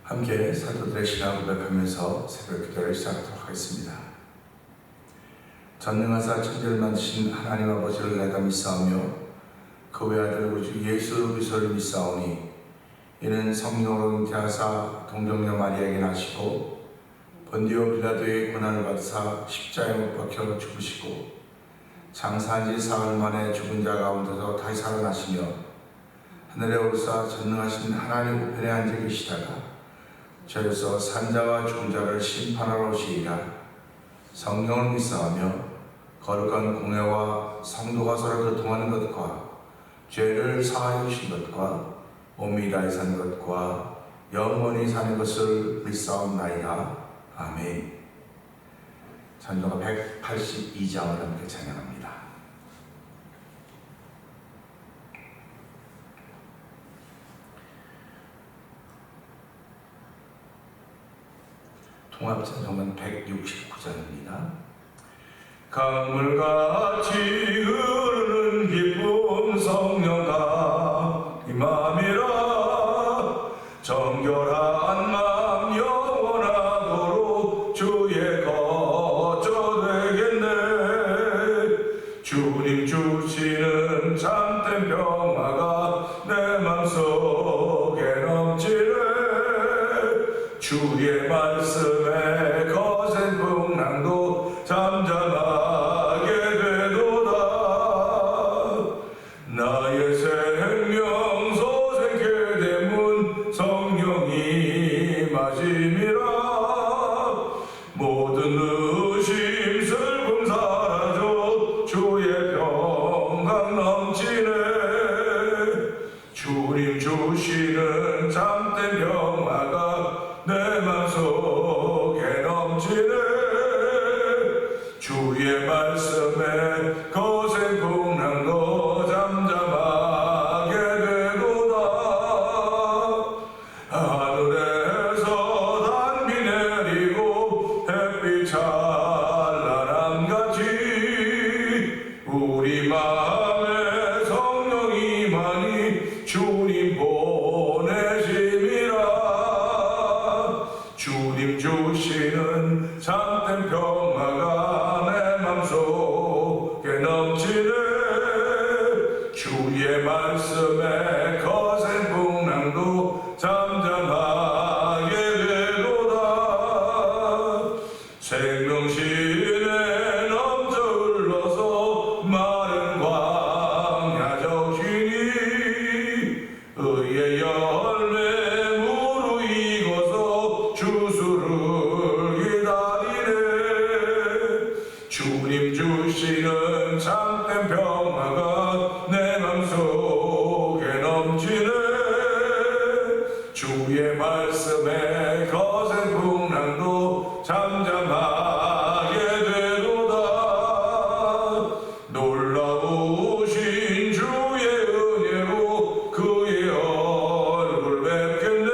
함께 사도들의 신앙을 고백하면서 새벽 기도를 시작하도록 하겠습니다. 전능하사 천지를 만드신 하나님 아버지를 내가 믿사오며 그 외아들 우리 주 예수 그리스도를 믿사오니 이는 성령으로 잉태하사 동정녀 마리아에게 나시고 본디오 빌라도의 고난을 받으사 십자가에 못 박혀 죽으시고 장사한 지 사흘 만에 죽은 자 가운데서 다시 살아나시며 하늘에 오르사 전능하신 하나님 우편에 앉아 계시다가 저에서 산자와 죽은 자를 심판하러 오시리라. 성령을 믿사오며 거룩한 공회와 성도가 서로 교통하는 것과 죄를 사하여 주신 것과 몸이 다해 사는 것과 영원히 사는 것을 믿사옵나이다. 아멘. 찬송가 182장을 함께 찬양합니다. 통합찬송은 169장입니다. 강물같이 흐르는 기쁨 성령아 이 맘이라 정결한 맘 영원하도록 주의 거처 되겠네. 주님 주시는 참된 평화가 내 맘속에 넘치네. 주의 말씀에 거센 풍랑도 잠잠하게 되도다. 나의 생명 소생케 되문 성령이 마심이라. 모든 의심 슬픔 사라져 주의 평강 넘치네. 주님 주시는 참된 평화가 내 맘속에 넘치네. 주의 말씀에 거센 풍랑도 잠잠하게 되도다. 하늘에서 단비 내리고 햇빛 찬란함같이 우리 마음에 성령이 많이 주님 보내심이라. 주님 주시는 참된 평화가 내 맘속에 넘치네. 주의 말씀에 거센 풍랑도 잠잠하게 되도다. 생명신에 넘쳐 흘러서 마른 광야 적시니 의의 열매 무르익어서 주수를 기다리네. 주님 주시는 참된 평화가 내 맘속에 넘치네. 주의 말씀에 거센 풍랑도 잠잠하게 되도다. 놀라우신 주의 은혜로 그의 얼굴 뵙겠네.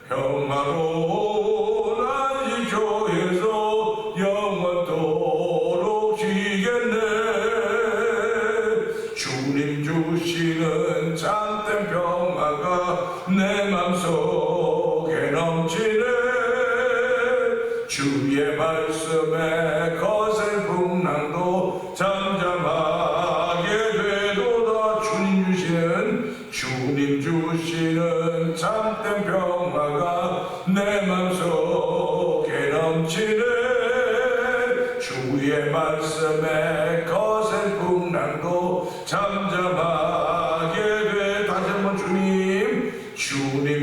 평화로운 안식처에서 영원토록 쉬겠네. 주님 주시는 참된 평화가 내 맘속에 넘치네. 주의 말씀에 거센 풍랑도 잠잠하게 되도다. 주님 주시는 참된 평화가 내 맘속에 넘치네. 주의 말씀에 거센 풍랑도 잠잠하게 돼. 다시 한번 주님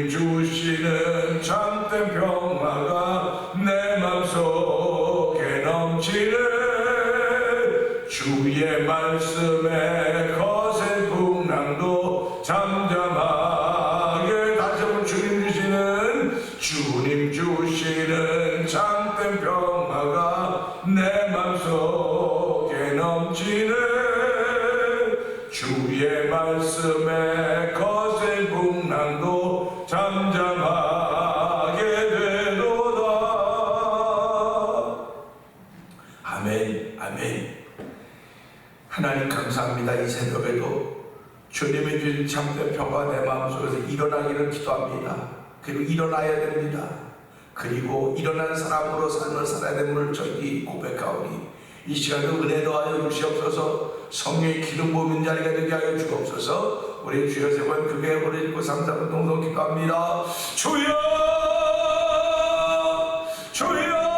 주시는 참된 평화가 내 맘속에 넘치네. 주의 말씀에 거센 풍랑도 잠잠하게. 다시 한번 주님 주시는 참된 평화가 내 맘속에 넘치네. 주의 말씀에 거센 풍랑도 잠잠하게 되도다. 아멘. 아멘. 하나님 감사합니다. 이 새벽에도 주님이 주신 참된 평화 내 마음속에서 일어나기를 기도합니다. 그리고 일어나야 됩니다. 그리고 일어난 사람으로 삶을 살아야 됨을 저희 고백하오니 이 시간에 은혜 더하여 주시옵소서. 성령의 기름 부은 자리가 되게 하여 주옵소서. 우리 주여 세 번 크게 부르짖고 3, 4분 동성 기도합니다. 주여 주여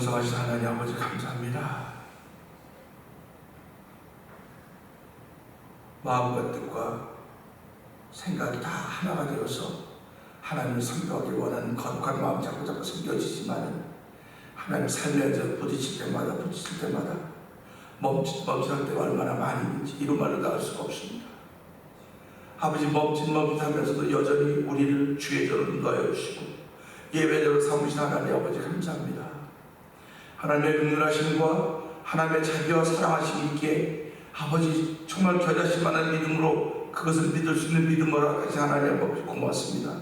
풍성하신 하나님 아버지 감사합니다. 마음과 뜻과 생각이 다 하나가 되어서 하나님을 섬겨하기 원하는 거룩한 마음 자꾸 생겨지지만 하나님 살면서 부딪힐 때마다 멈칫할 때가 얼마나 많이 있는지 이루 말로 다 할 수가 없습니다. 아버지 멈칫하면서도 여전히 우리를 주의 저로 인도하여 주시고 예배자로 삼으신 하나님 아버지 감사합니다. 하나님의 긍휼하심과 하나님의 자비와 사랑하심이 있기에 아버지 정말 겨자씨만한 믿음으로 그것을 믿을 수 있는 믿음을 허락하신 하나님 아버지 고맙습니다.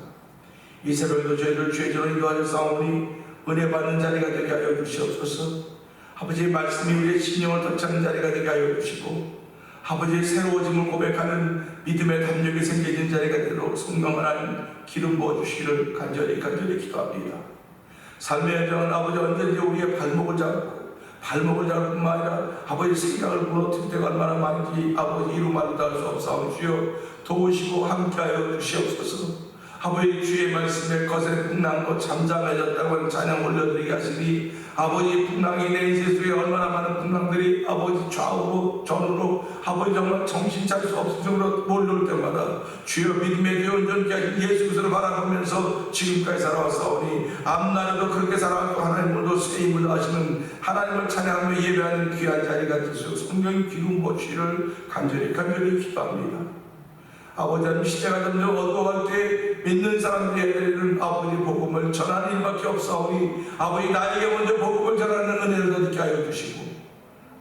이 새벽에도 저희를 주의 저로 인도하여 싸우니 은혜 받는 자리가 되게 하여 주시옵소서. 아버지의 말씀이 우리의 심령을 덧차는 자리가 되게 하여 주시고 아버지의 새로워짐을 고백하는 믿음의 담력이 생겨진 자리가 되도록 성령 하나님 기름 부어주시기를 간절히 기도합니다. 삶의 여정은 아버지 언제든지 우리의 발목을 잡고 뿐만 아니라 아버지 생각을 무너뜨릴 때가 얼마나 많은지 아버지 이루 말도 할 수 없사오니 주여 도우시고 함께하여 주시옵소서. 아버지 주의 말씀에 거센 풍랑도 잠잠해졌다고 하는 찬양 올려드리게 하시니 아버지 풍랑이 내 인생 속에 얼마나 많은 풍랑들이 아버지 좌우로 전으로 아버지 정말 정신 차릴 수 없을 정도로 몰려올 때마다 주여 믿음의 귀 온전케 하신 예수 그리스도를 바라보면서 지금까지 살아왔사오니 앞날에도 그렇게 살아왔고 하나님으로도 세임을 하시는 하나님을 찬양하며 예배하는 귀한 자리가 되시고 성령 기름 부으시기를 간절히 기도합니다. 아버지 하나님 시대가 점점 어두워갈 때 믿는 사람들이 해야 되는 아버지 복음을 전하는 일밖에 없사오니 아버지 나에게 먼저 복음을 전하는 은혜를 얻게 하여 주시고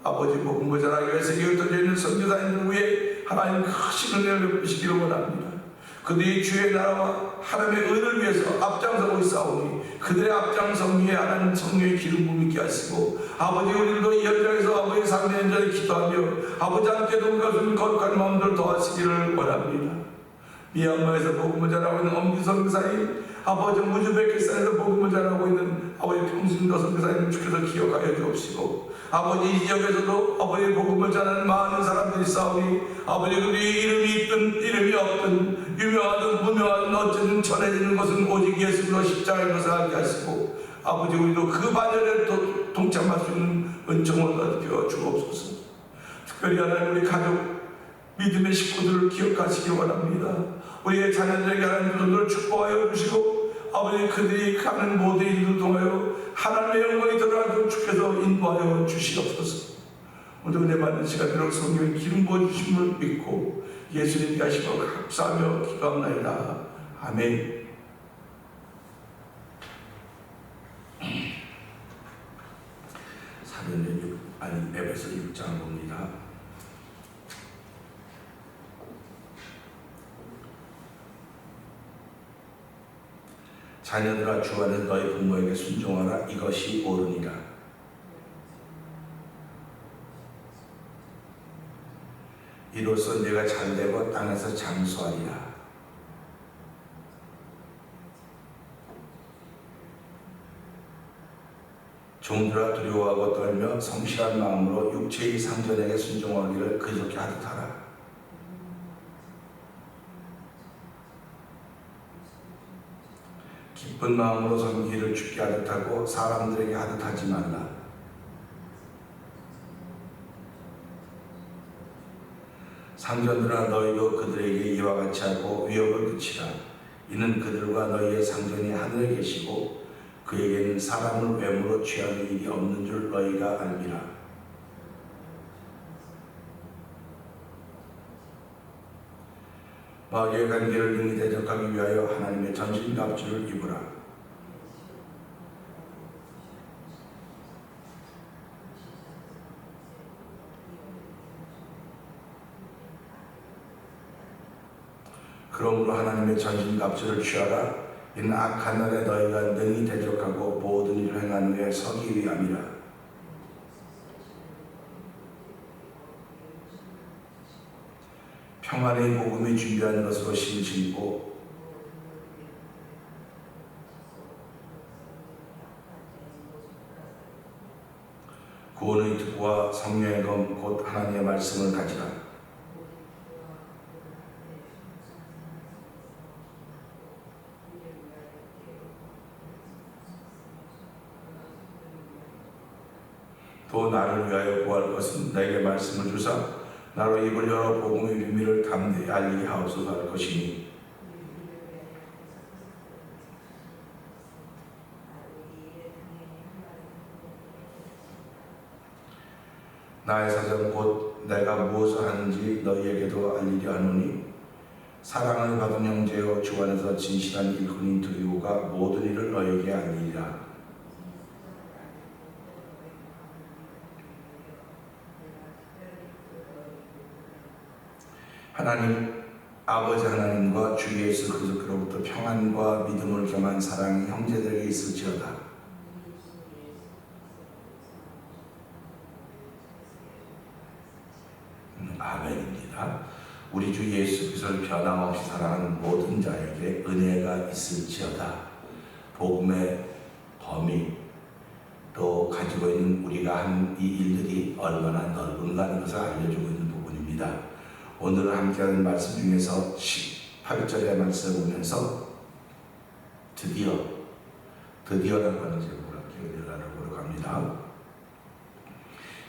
아버지 복음을 전하기 위해서 이어져 있는 선교사님들 위해 하나님 크신 은혜를 베푸시기를 원합니다. 그들이 주의 나라와 하나님의 의를 위해서 앞장서고 있사오니 그들의 앞장선 위에 하나님 성령의 기름 부음 있게 하시고 아버지 우리들도 이 현장에서 아버지의 삶의 현장에 기도하며 아버지 함께 동거하는 거룩한 마음들 도와주시기를 원합니다. 미얀마에서 복음을 전하고 있는 엄기 선교사님, 아버지 우즈베키스탄에서 복음을 전하고 있는 아버지 평신도 선교사님을 주께서 기억하여 주옵시고 아버지 이 지역에서도 아버지 복음을 전하는 많은 사람들이 싸우니 아버지 그들이 이름이 있든 이름이 없든 유명하든 무명하든 어쨌든 전해지는 것은 오직 예수로 십자가인 것을 알게 하시고 아버지 우리도 그 반열에 동참할 수 있는 은총을 얻겨 주옵소서. 특별히 하나님 우리 가족 믿음의 식구들을 기억하시기 원합니다. 우리의 자녀들에게 하나님 그들을 축복하여 주시고 아버지 그들이 가는 모든 일을 통하여 하나님의 영광이 드러나도록 주께서 인도하여 주시옵소서. 오늘 은혜 받는 시간으로 성령의 기름 부어주심을 믿고 예수님께 하시고 감사하며 기도합나이다. 아멘. 에베소 6장 봅니다. 자녀들아 주 안에 너희 부모에게 순종하라. 이것이 옳으니라. 이로써 네가 잘되고 땅에서 장수하리라. 종들아 두려워하고 떨며 성실한 마음으로 육체의 상전에게 순종하기를 그저께 하듯 하라. 기쁜 마음으로 섬기기를 주께 하듯 하고 사람들에게 하듯 하지 말라. 상전들아 너희도 그들에게 이와 같이 하고 위협을 그치라. 이는 그들과 너희의 상전이 하늘에 계시고 그에게는 사람을 외모로 취하는 일이 없는 줄 너희가 알미라. 마귀의 관계를 능히 대적하기 위하여 하나님의 전신갑주를 입으라. 그러므로 하나님의 전신갑주를 취하라. 이는 악한 날에 너희가 능히 대적하고 모든 일을 행한 후에 서기 위함이라. 평안의 복음이 준비한 것으로 신실고 구원의 특구와 성령의 검 곧 하나님의 말씀을 가지라. 또 나를 위하여 구할 것은 내게 말씀을 주사 나로 입을 열어 복음의 비밀을 담대히 알리게 하옵소서 할 것이니 나의 사정 곧 내가 무엇을 하는지 너희에게도 알리려 하노니 사랑을 받은 형제여 주 안에서 진실한 일꾼인 두리오가 모든 일을 너희에게 알리리라. 하나님 아버지 하나님과 주 예수 그리스도로부터 평안과 믿음을 겸한 사랑이 형제들에게 있을지어다. 아멘입니다. 우리 주 예수 그리스도를 변함없이 사랑하는 모든 자에게 은혜가 있을지어다. 복음의 범위 또 가지고 있는 우리가 한 이 일들이 얼마나 넓은가 하는 것을 알려주고 있는 부분입니다. 오늘 함께하는 말씀 중에서 18절의 말씀을 보면서 드디어라고 하는 제목으로 기억을 나누고 갑니다.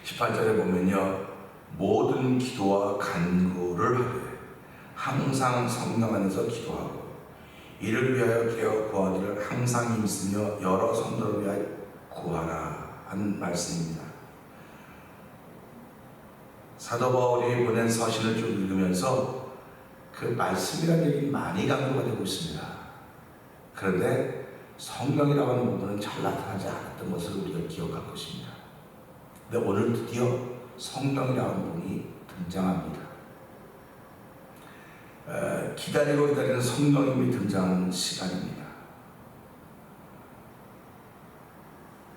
18절에 보면요, 모든 기도와 간구를 하되 항상 성령 안에서 기도하고 이를 위하여 깨어 구하기를 항상 힘쓰며 여러 성도를 위하여 구하라 한 말씀입니다. 사도 바울이 보낸 서신을 쭉 읽으면서 그 말씀이라는 얘기 많이 강조가 되고 있습니다. 그런데 성령이라고 하는 부분은 잘 나타나지 않았던 것을 우리가 기억할 것입니다. 근데 오늘 드디어 성령이라고 하는 부분이 등장합니다. 기다리고 기다리는 성령님이 등장하는 시간입니다.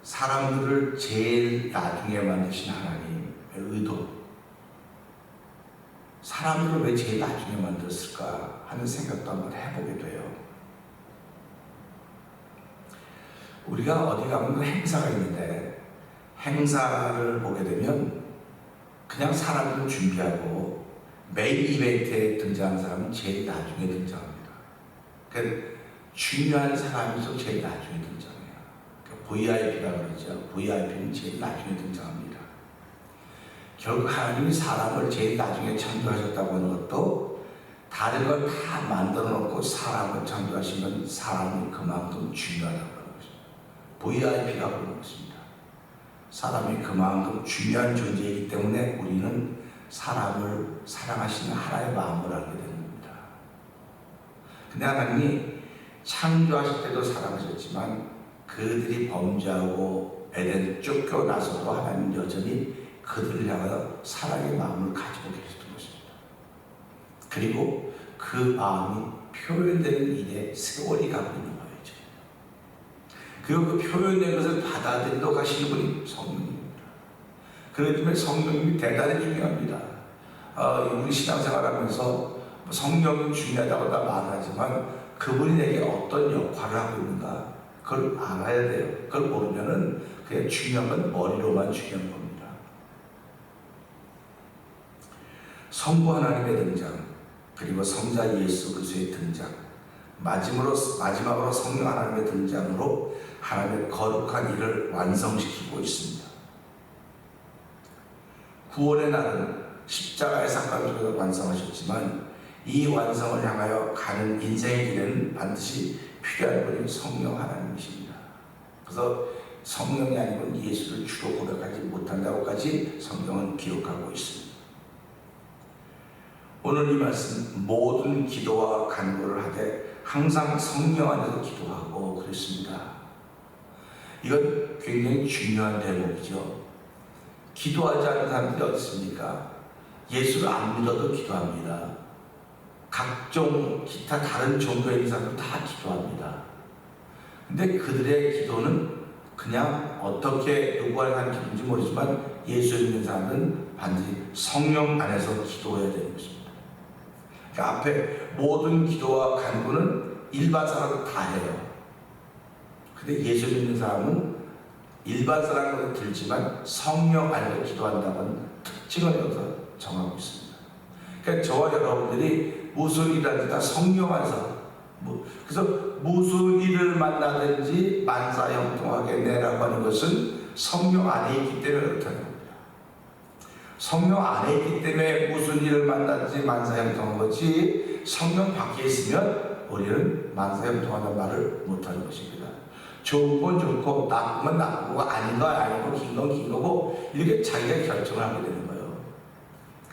사람들을 제일 나중에 만드신 하나님의 의도, 사람들을 왜 제일 나중에 만들었을까 하는 생각도 한번 해보게 돼요. 우리가 어디 가면 행사가 있는데 행사를 보게 되면 그냥 사람들을 준비하고 메인 이벤트에 등장하는 사람은 제일 나중에 등장합니다. 그러니까 중요한 사람이 제일 나중에 등장해요. 그러니까 VIP라고 그러죠. VIP는 제일 나중에 등장합니다. 결국 하나님이 사람을 제일 나중에 창조하셨다고 하는 것도 다른 걸 다 만들어 놓고 사람을 창조하시면 사람이 그만큼 중요하다고 하는 것입니다. VIP라고 하는 것입니다. 사람이 그만큼 중요한 존재이기 때문에 우리는 사람을 사랑하시는 하나님의 마음을 알게 되는 겁니다. 근데 하나님이 창조하실 때도 사랑하셨지만 그들이 범죄하고 에덴 쫓겨나서도 하나님 여전히 그들을 향하여 사랑의 마음을 가지고 계셨던 것입니다. 그리고 그 마음이 표현되는 일에 세월이 가고 있는 거예요. 그리고 그 표현된 것을 받아들이도록 하시는 분이 성령입니다. 그렇기 때문에 성령님이 대단히 중요합니다. 우리 신앙생활하면서 성령이 중요하다고 다 말하지만 그분이 내게 어떤 역할을 하고 있는가 그걸 알아야 돼요. 그걸 모르면은 그냥 중요한 건 머리로만 중요한 겁니다. 성부 하나님의 등장, 그리고 성자 예수 그리스도의 등장, 마지막으로 성령 하나님의 등장으로 하나님의 거룩한 일을 완성시키고 있습니다. 구원의 날은 십자가의 사건을 통해서 완성하셨지만 이 완성을 향하여 가는 인생의 길에는 반드시 필요한 분이 성령 하나님이십니다. 그래서 성령이 아니면 예수를 주로 고백하지 못한다고까지 성경은 기록하고 있습니다. 오늘 이 말씀 모든 기도와 간구를 하되 항상 성령 안에서 기도하고 그랬습니다. 이건 굉장히 중요한 대목이죠. 기도하지 않는 사람들이 어디 있습니까? 예수를 안 믿어도 기도합니다. 각종 기타 다른 종교에 있는 사람들 다 기도합니다. 근데 그들의 기도는 그냥 어떻게 누구와 한 기도인지 모르지만 예수 믿는 사람은 반드시 성령 안에서 기도해야 되는 것입니다. 그러니까 앞에 모든 기도와 간구는 일반 사람은 다 해요. 근데 예수 믿는 사람은 일반 사람으로 들지만 성령 안에서 기도한다는 특징을 여기서 정하고 있습니다. 그러니까 저와 여러분들이 무슨 일을 하든지 다 성령 안에서 그래서 무슨 일을 만나든지 만사형통하게 내라고 하는 것은 성령 안에 있기 때문에 그렇다는 겁니다. 성령 안에 있기 때문에 무슨 일을 만나든지 만사형통한 거지 성령 밖에 있으면 우리는 만사형통하다는 말을 못하는 것입니다. 좋은 건 좋고 나쁜 건 나쁘고 아닌 건 아니고 긴 건 긴 거고 이렇게 자기가 결정을 하게 되는 거예요.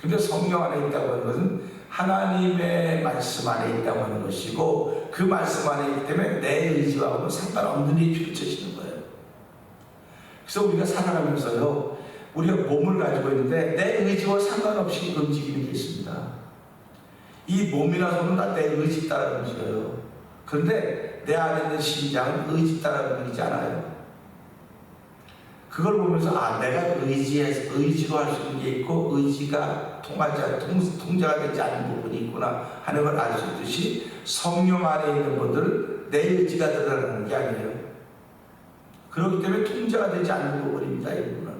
근데 성령 안에 있다고 하는 것은 하나님의 말씀 안에 있다고 하는 것이고 그 말씀 안에 있기 때문에 내 의지와는 상관없는 일이 펼쳐지는 거예요. 그래서 우리가 살아가면서요 우리가 몸을 가지고 있는데 내 의지와 상관없이 움직이는 게 있습니다. 이 몸이나 손은 다 내 의지 따라 움직여요. 그런데 내 안에 있는 심장은 의지 따라 움직이지 않아요. 그걸 보면서 내가 의지로 할 수 있는 게 있고 의지가 통제가 되지 않는 부분이 있구나 하는 걸 알 수 있듯이 성령 안에 있는 분들은 내 의지가 드러나는 게 아니에요. 그렇기 때문에 통제가 되지 않는 부분입니다. 이 부분은.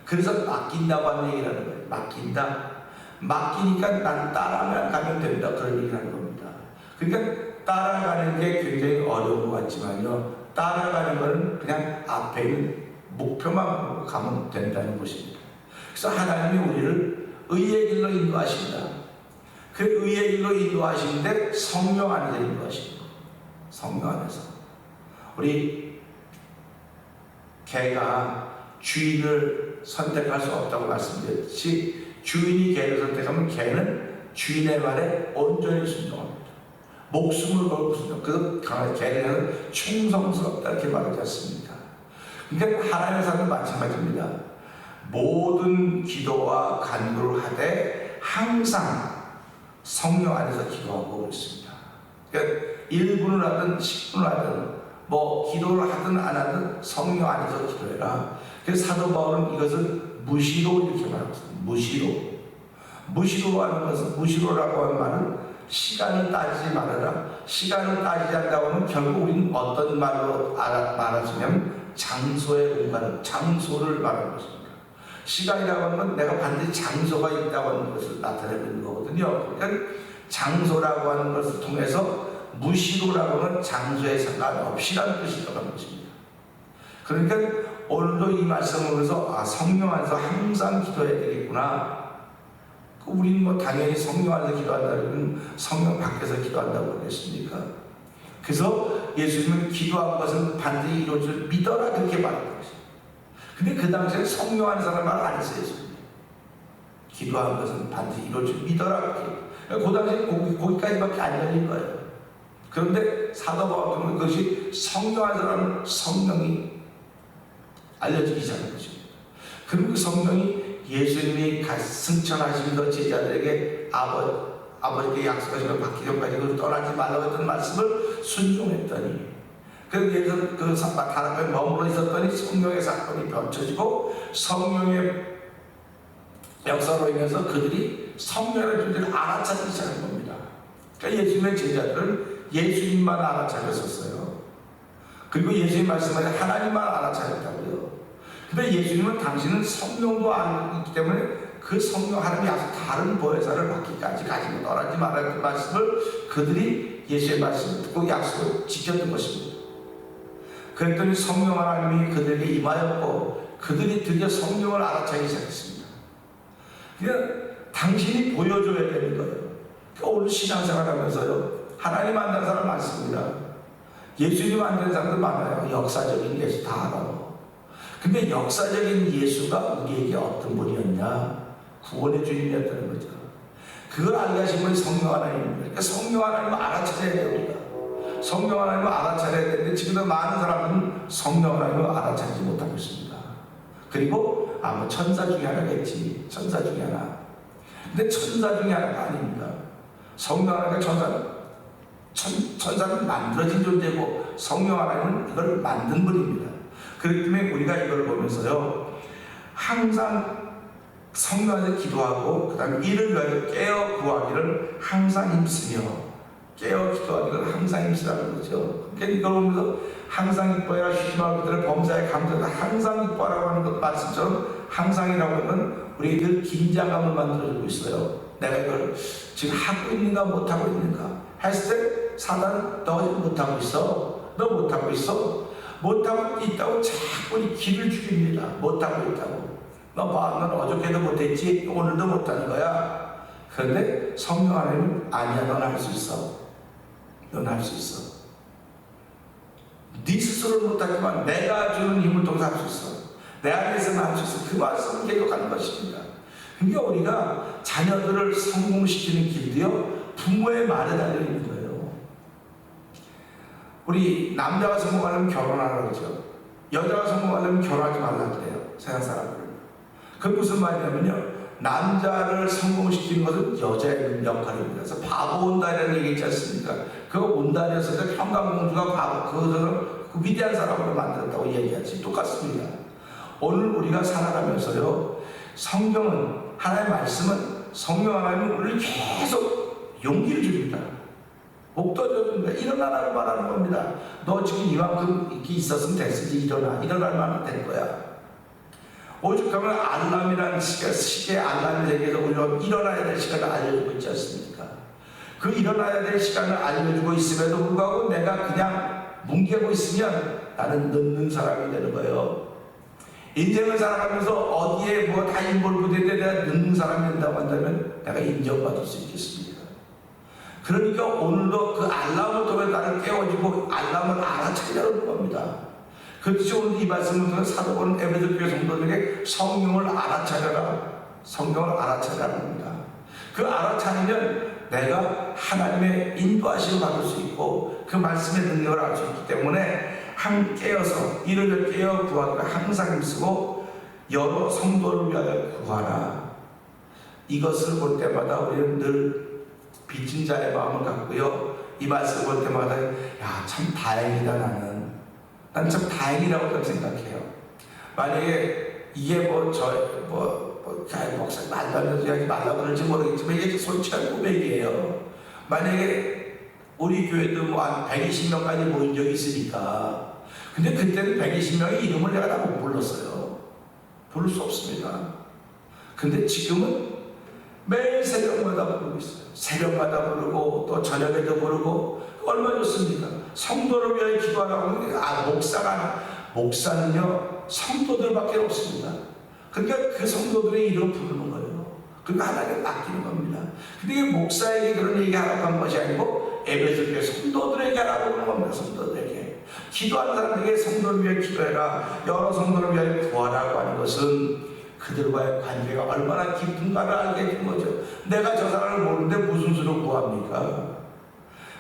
그래서 맡긴다고 하는 얘기라는 거예요. 맡기니까 난 따라만 가면 된다. 그런 얘기를 하는 겁니다. 그러니까 따라가는 게 굉장히 어려운 것 같지만요. 따라가는 거는 그냥 앞에 있는 목표만 보고 가면 된다는 것입니다. 그래서 하나님이 우리를 의의 길로 인도하신다. 그 의의 길로 인도하시는데 성령 안에서 인도하십니다. 성령 안에서. 우리 개가 주인을 선택할 수 없다고 말씀드렸듯이 주인이 개를 선택하면 개는 주인의 말에 온전히 순종합니다. 목숨을 걸고 순종. 그래서 개는 충성스럽다 이렇게 말하지 않습니까? 그러니까 하나님의 사람은 마찬가지입니다. 모든 기도와 간구를 하되 항상 성령 안에서 기도하고 그렇습니다. 그러니까 1분을 하든 10분을 하든 기도를 하든 안 하든 성령 안에서 기도해라. 그래서 사도 바울은 이것을 무시로 이렇게 말합니다. 무시로 하는 것은 무시로라고 하는 말은 시간을 따지지 말아라. 시간을 따지지 않다고 하면 결국 우리는 어떤 말로 말하시냐면 장소의 공간, 장소를 말하는 것입니다. 시간이라고 하는 건 내가 반드시 장소가 있다고 하는 것을 나타내고 있는 거거든요. 그러니까 장소라고 하는 것을 통해서 무시로라고 하는 장소에 상관없이라는 뜻이 들어가는 것입니다. 그러니까 오늘도 이 말씀을 보면서 성령 안에서 항상 기도해야 되겠구나. 우리는 뭐 당연히 성령 안에서 기도한다면 성령 밖에서 기도한다고 그랬습니까? 그래서 예수님은 기도한 것은 반드시 이루어질 믿어라 그렇게 말한 것입니다. 근데 그 당시에 성령 안에서 말 안 했어요. 예수님. 기도한 것은 반드시 이루어질 믿어라 그렇게. 그 당시에 거기까지밖에 안 열린 거예요. 그런데 사도 바울은 그것이 성령 안에서라는 성령이 알려지기 시작한 것입니다. 그리고 그 성령이 예수님이 승천하시면서 제자들에게 아버지께 약속하시면 받기 전까지 그걸 떠나지 말라고 했던 말씀을 순종했더니 그래서 그 다락방에 머물러 있었더니 성령의 사건이 펼쳐지고 성령의 역사로 인해서 그들이 성령의 존재를 알아차리기 시작한 겁니다. 그러니까 예수님의 제자들은 예수님만 알아차렸었어요. 그리고 예수님 말씀하신 하나님만 알아차렸다고요. 근데 예수님은 당신은 성령도 알고 있기 때문에 그 성령 하나님이 아주 다른 보혜사를 받기까지 가지고 떠나지 말라는 말씀을 그들이 예수의 말씀을 듣고 약속을 지켰던 것입니다. 그랬더니 성령 하나님이 그들에게 임하였고 그들이 드디어 성령을 알아차리기 시작했습니다. 그러니까 당신이 보여줘야 되는 거예요. 그러니까 오늘 신앙생활 하면서요 하나님 만난 사람 많습니다. 예수님 만난 사람도 많아요. 역사적인 예수 다 알아요. 근데 역사적인 예수가 우리에게 어떤 분이었냐? 구원의 주님이었다는 거죠. 그걸 알게 하신 분이 성령 하나님입니다. 그러니까 성령 하나님을 알아차려야 돼요, 우리가. 성령 하나님을 알아차려야 되는데 지금도 많은 사람은 성령 하나님을 알아차리지 못하고 있습니다. 그리고 뭐 천사 중에 하나겠지. 천사 중에 하나. 근데 천사 중에 하나가 아닙니다. 성령 하나님과 천사는 만들어진 존재고 성령 하나님은 이걸 만든 분입니다. 그렇기 때문에 우리가 이걸 보면서요 항상 성령한테 기도하고 그 다음에 이를 위하여 깨어 구하기를 항상 힘쓰며 깨어 기도하기를 항상 힘쓰라는 거죠. 그러니까 이걸 보면서 항상 기뻐해라 쉬지 말고 그들의 범사에 감사하라 항상 기뻐하라고 하는 것 말씀처럼 항상이라고 하면 우리에게 늘 긴장감을 만들어주고 있어요. 내가 이걸 지금 하고 있는가 못하고 있는가 했을 때 사단은 너 못하고 있어. 너 못하고 있어. 못하고 있다고 자꾸 이 길을 죽입니다. 못하고 있다고. 너 봐, 넌 어저께도 못했지, 오늘도 못하는 거야. 그런데 성령 하나님은 아니야, 넌 할 수 있어. 넌 할 수 있어. 네 스스로는 못하지만 내가 주는 힘을 통해서 할 수 있어. 내 안에서는 할 수 있어. 그 말씀을 계속하는 것입니다. 그러니까 우리가 자녀들을 성공시키는 길도요, 부모의 말에 달려있는 거예요. 우리 남자가 성공하려면 결혼하라고 그러죠. 여자가 성공하려면 결혼하지 말라고 그래요. 세상 사람들은. 그게 무슨 말이냐면요. 남자를 성공시키는 것은 여자의 역할입니다. 그래서 바보 온다라는 얘기 있지 않습니까? 그 온다리였을 때 평강공주가 바보, 그 위대한 사람으로 만들었다고 얘기하지. 똑같습니다. 오늘 우리가 살아가면서요. 성경은, 하나님의 말씀은 성령 하나님은 우리를 계속 용기를 줍니다. 목도해줍니다. 일어나라고 말하는 겁니다. 너 지금 이만큼 이렇게 있었으면 됐으지. 일어날 만하면 될 거야. 오죽하면 알람이라는 시계 알람이 되기위해서 우리가 일어나야 될 시간을 알려주고 있지 않습니까? 그 일어나야 될 시간을 알려주고 있음에도 불구하고 내가 그냥 뭉개고 있으면 나는 늦는 사람이 되는 거예요. 인생을 살아가면서 어디에 뭐 다 인볼브되는데 내가 늦는 사람이 된다고 한다면 내가 인정받을 수 있겠습니다. 그러니까 오늘도 그 알람을 통해 나를 깨워주고 알람을 알아차리라는 겁니다. 그렇죠. 오늘 이 말씀을 통해 사도 바울은 에베소 교회 성도들에게 성령을 알아차려라. 성령을 알아차리라는 겁니다. 그 알아차리면 내가 하나님의 인도하심을 받을 수 있고 그 말씀의 능력을 알 수 있기 때문에 깨어서 이를 깨어 구하기를 항상 힘쓰고 여러 성도를 위하여 구하라. 이것을 볼 때마다 우리는 늘 빚진 자의 마음을 갖고요. 이 말씀을 볼 때마다 참 다행이다 나는. 난 참 다행이라고 생각해요. 만약에 이게 목사님 말도 안 되는 소리 하지 말라고 그럴지 모르겠지만 이게 솔직한 고백이에요. 만약에 우리 교회도 한 120명까지 모인 적이 있으니까 근데 그때는 120명의 이름을 내가 다 못 불렀어요. 부를 수 없습니다. 근데 지금은 매일 새벽마다 부르고 있어요. 새벽마다 부르고 또 저녁에도 부르고 얼마나 좋습니까? 성도를 위하여 기도하라고 하는데 목사는요 성도들밖에 없습니다. 그러니까 그 성도들의 이름을 부르는 거예요. 그러니까 하나님을 맡기는 겁니다. 근데 이게 목사에게 그런 얘기하라고 한 것이 아니고 에베소 교회 성도들에게 하라고 하는 겁니다. 성도들에게. 기도하는 사람들에게 성도를 위해 기도해라. 여러 성도를 위해 구하라고 하는 것은 그들과의 관계가 얼마나 깊은가를 알게 된 거죠. 내가 저 사람을 모르는데 무슨 수로 구합니까?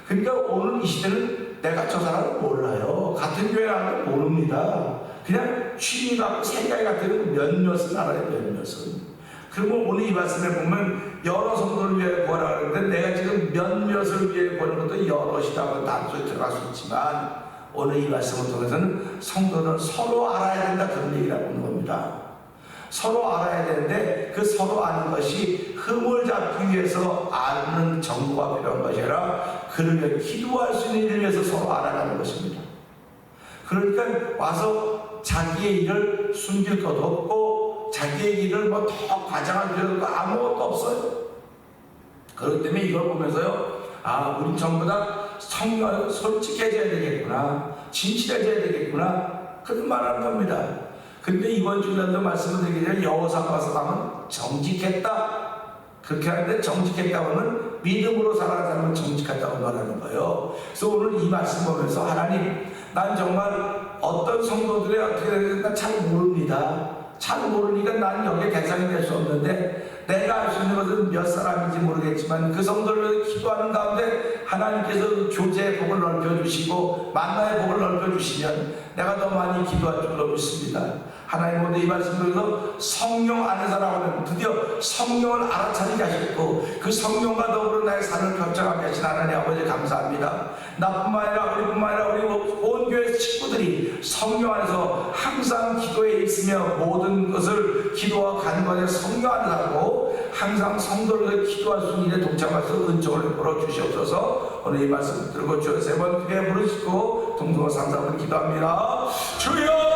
그러니까 오늘 이 시대는 내가 저 사람을 몰라요. 같은 교회 나와도 모릅니다. 그냥 취미 갖고 생각이 같은 몇몇은 알아요. 몇몇은. 그러면 오늘 이 말씀에 보면 여러 성도를 위해 구하라 그러는데 내가 지금 몇몇을 위해 구하는 것도 여럿이라고 단소에 들어갈 수 있지만 오늘 이 말씀을 통해서는 성도는 서로 알아야 된다 그런 얘기라고 하는 겁니다. 서로 알아야 되는데 그 서로 아는 것이 흠을 잡기 위해서 아는 정보가 필요한 것이 아니라 그를 위해 기도할 수 있는 일을 위해서 서로 알아가는 것입니다. 그러니까 와서 자기의 일을 숨길 것도 없고 자기의 일을 뭐 더 과장할 필요도 아무것도 없어요. 그렇기 때문에 이걸 보면서요, 아, 우리 전부 다 성령 솔직해져야 되겠구나, 진실해져야 되겠구나, 그런 말하는 겁니다. 근데 이번 주일날도 말씀을 드리기 전에 여호사밧 왕은 정직했다. 그렇게 하는데 정직했다고는 믿음으로 살아가는 사람은 정직하다고 말하는 거예요. 그래서 오늘 이 말씀 보면서 하나님, 난 정말 어떤 성도들이 어떻게 되는지 잘 모릅니다. 잘 모르니까 난 여기에 대상이 될 수 없는데 내가 알 수 있는 것은 몇 사람인지 모르겠지만 그 성도를 기도하는 가운데 하나님께서 교제의 복을 넓혀주시고 만나의 복을 넓혀주시면 내가 더 많이 기도할 줄로 믿습니다. 하나님 오늘 이 말씀 통해서 성령 안에서라고 하는 드디어 성령을 알아차리게 하셨고 그 성령과 더불어 나의 삶을 결정하게 하신 하나님 아버지 감사합니다. 나뿐만 아니라 우리뿐만 아니라 우리 온 교회 식구들이 성령 안에서 항상 기도에 있으며 모든 것을 기도와 간구하여 성령 안에서 하고 항상 성도를 기도할 수 있는 일에 동참해서 은총을 베풀어 주시옵소서. 오늘 이 말씀 들고 주여 세 번 크게 부르시고 동성을 상상을 기도합니다. 주여